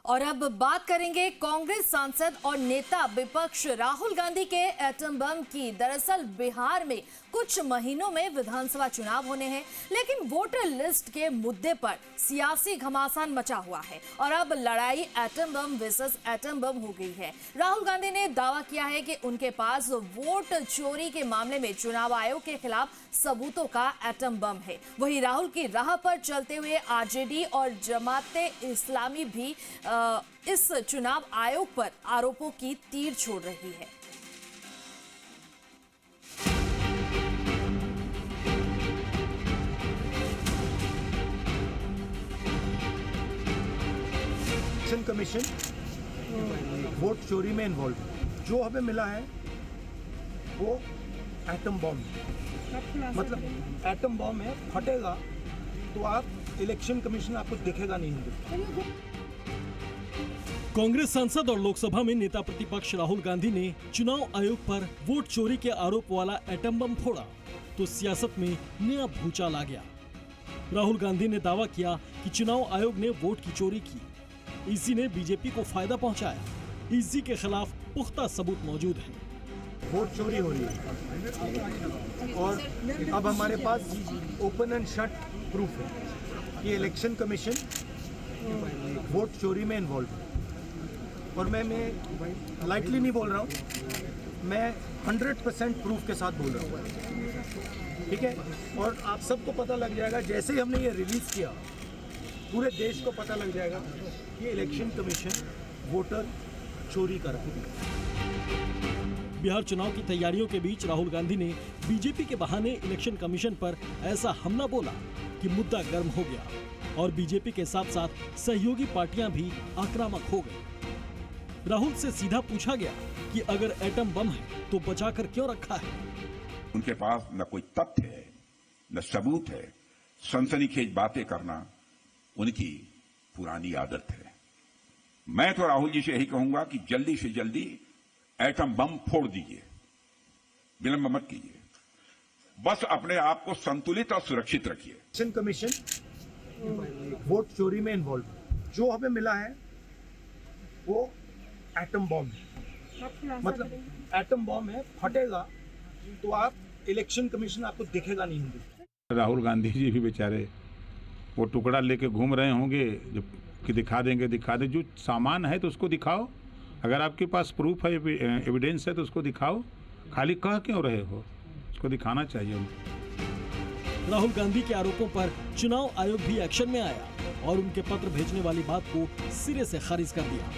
और अब बात करेंगे कांग्रेस सांसद और नेता विपक्ष राहुल गांधी के एटम बम की। दरअसल बिहार में कुछ महीनों में विधानसभा चुनाव होने हैं, लेकिन वोटर लिस्ट के मुद्दे पर सियासी घमासान मचा हुआ है और अब लड़ाई atom bomb versus atom bomb हो गई है। राहुल गांधी ने दावा किया है कि उनके पास वोट चोरी के मामले में चुनाव आयोग के खिलाफ सबूतों का एटम बम है। वहीं राहुल की राह पर चलते हुए आरजेडी और जमाते इस्लामी भी इस चुनाव आयोग पर आरोपों की तीर छोड़ रही है। इलेक्शन कमीशन वोट चोरी में इन्वॉल्व, जो हमें मिला है वो एटम बॉम्ब, मतलब एटम बॉम्ब है, फटेगा तो आप इलेक्शन कमीशन आपको दिखेगा नहीं। कांग्रेस सांसद और लोकसभा में नेता प्रतिपक्ष राहुल गांधी ने चुनाव आयोग पर वोट चोरी के आरोप वाला एटम बम फोड़ा तो सियासत में नया भूचाल आ गया। राहुल गांधी ने दावा किया कि चुनाव आयोग ने वोट की चोरी की, इसी ने बीजेपी को फायदा पहुंचाया। इसी के खिलाफ पुख्ता सबूत मौजूद है। वोट चोरी हो रही है और अब हमारे पास ओपन एंड शट प्रूफ है कि इलेक्शन कमीशन वोट चोरी में इन्वॉल्व है। और मैं लाइटली नहीं बोल रहा हूँ, मैं 100% प्रूफ के साथ बोल रहा हूँ, ठीक है। और आप सबको पता लग जाएगा, जैसे ही हमने ये रिलीज किया पूरे देश को पता लग जाएगा कि इलेक्शन कमीशन वोटर चोरी कर रहा है। बिहार चुनाव की तैयारियों के बीच राहुल गांधी ने बीजेपी के बहाने इलेक्शन कमीशन पर ऐसा हमला बोला कि मुद्दा गर्म हो गया और बीजेपी के साथ साथ सहयोगी पार्टियां भी आक्रामक हो गई। राहुल से सीधा पूछा गया कि अगर एटम बम है तो बचाकर क्यों रखा है। उनके पास न कोई तथ्य है न सबूत है, सनसनीखेज बातें करना उनकी पुरानी आदत है। मैं तो राहुल जी से यही कहूंगा कि जल्दी से जल्दी एटम बम फोड़ दीजिए, विलंब मत कीजिए, बस अपने आप को संतुलित और सुरक्षित रखिए। इलेक्शन कमीशन वोट चोरी में इन्वॉल्व, जो हमें मिला है वो एटम बॉम्ब है, मतलब एटम बॉम्ब है, फटेगा तो आप इलेक्शन कमीशन आपको दिखेगा नहीं। राहुल गांधी जी भी बेचारे वो टुकड़ा लेके घूम रहे होंगे जो कि दिखा देंगे, जो सामान है तो उसको दिखाओ, अगर आपके पास प्रूफ है, एविडेंस है तो उसको दिखाओ, खाली कह क्यों रहे हो, उसको दिखाना चाहिए उनको। राहुल गांधी के आरोपों पर चुनाव आयोग भी एक्शन में आया और उनके पत्र भेजने वाली बात को सिरे से खारिज कर दिया।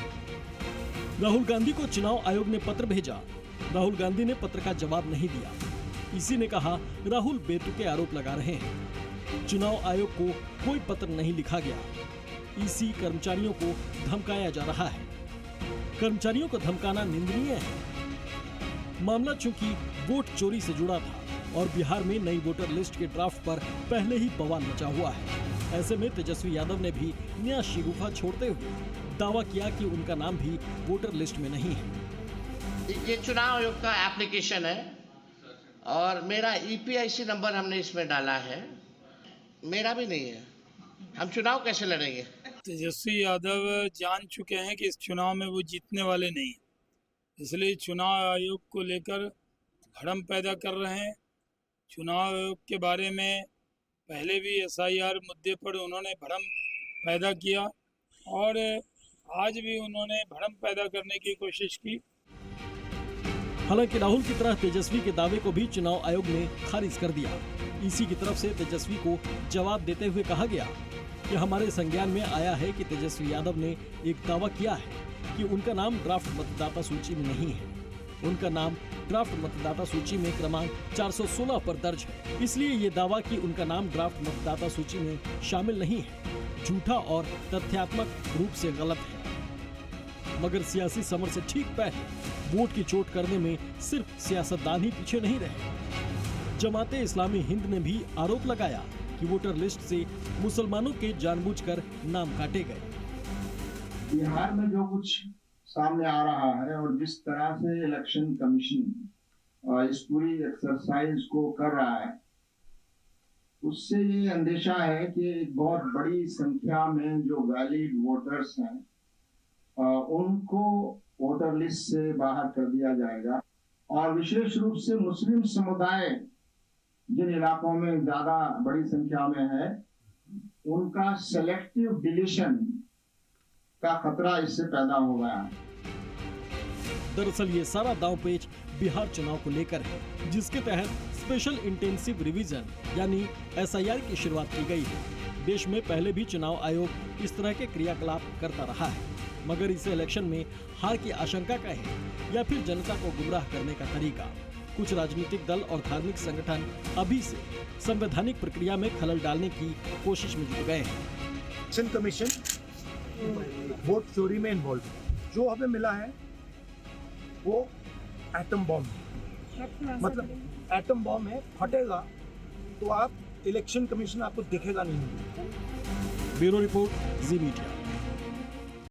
राहुल गांधी को चुनाव आयोग ने पत्र भेजा, राहुल गांधी ने पत्र का जवाब नहीं दिया। इसी ने कहा राहुल बेतुके आरोप लगा रहे हैं। चुनाव आयोग को कोई पत्र नहीं लिखा गया, इसी कर्मचारियों को धमकाया जा रहा है। कर्मचारियों को धमकाना निंदनीय है। मामला चूंकि वोट चोरी से जुड़ा था और बिहार में नई वोटर लिस्ट के ड्राफ्ट पर पहले ही बवाल मचा हुआ है, ऐसे में तेजस्वी यादव ने भी नया शिगुफा छोड़ते हुए दावा किया कि उनका नाम भी वोटर लिस्ट में नहीं है। ये चुनाव आयोग का एप्लीकेशन है और मेरा ईपीआईसी नंबर हमने इसमें डाला है, मेरा भी नहीं है। हम चुनाव कैसे लड़ेंगे? तेजस्वी यादव जान चुके हैं कि इस चुनाव में वो जीतने वाले नहीं, इसलिए चुनाव आयोग को लेकर भ्रम पैदा कर रहे हैं। चुनाव आयोग के बारे में पहले भी एसआईआर मुद्दे पर उन्होंने भ्रम पैदा किया और आज भी उन्होंने भ्रम पैदा करने की कोशिश की। हालांकि राहुल की तरह तेजस्वी के दावे को भी चुनाव आयोग ने खारिज कर दिया। इसी की तरफ से तेजस्वी को जवाब देते हुए कहा गया कि हमारे संज्ञान में आया है कि तेजस्वी यादव ने एक दावा किया है कि उनका नाम ड्राफ्ट मतदाता सूची में नहीं है। उनका नाम ड्राफ्ट मतदाता सूची में क्रमांक 416 पर दर्ज है, इसलिए ये दावा कि उनका नाम ड्राफ्ट मतदाता सूची में शामिल नहीं है झूठा और तथ्यात्मक रूप से गलत है। मगर सियासी समर से ठीक पहले वोट की चोट करने में सिर्फ सियासतदान ही पीछे नहीं रहे। जमाते इस्लामी हिंद ने भी आरोप लगाया कि वोटर लिस्ट से मुसलमानों के जानबूझकर नाम काटे गए। बिहार में जो कुछ सामने आ रहा है और जिस तरह से इलेक्शन कमीशन इस पूरी एक्सरसाइज को कर रहा है, उससे ये अंदेशा है कि एक बहुत बड़ी संख्या में जो वैलिड वोटर्स हैं उनको वोटर लिस्ट से बाहर कर दिया जाएगा। और विशेष रूप से मुस्लिम समुदाय जिन इलाकों में ज्यादा बड़ी संख्या में है, उनका सेलेक्टिव डिलीशन का खतरा इससे पैदा हो गया है। दरअसल ये सारा दांवपेच बिहार चुनाव को लेकर है, जिसके तहत स्पेशल इंटेंसिव रिवीजन यानी SIR की शुरुआत की गई है। देश में पहले भी चुनाव आयोग इस तरह के क्रियाकलाप करता रहा है, मगर इसे इलेक्शन में हार की आशंका का है या फिर जनता को गुमराह करने का तरीका। कुछ राजनीतिक दल और धार्मिक संगठन अभी से संवैधानिक प्रक्रिया में खलल डालने की कोशिश में जुट गए हैं। इलेक्शन कमीशन वोट चोरी में इन्वॉल्व है। जो हमें मिला है वो एटम बॉम्ब, मतलब एटम बॉम्ब है, फटेगा तो आप इलेक्शन कमीशन आपको दिखेगा नहीं। ब्यूरो रिपोर्ट, जी मीडिया।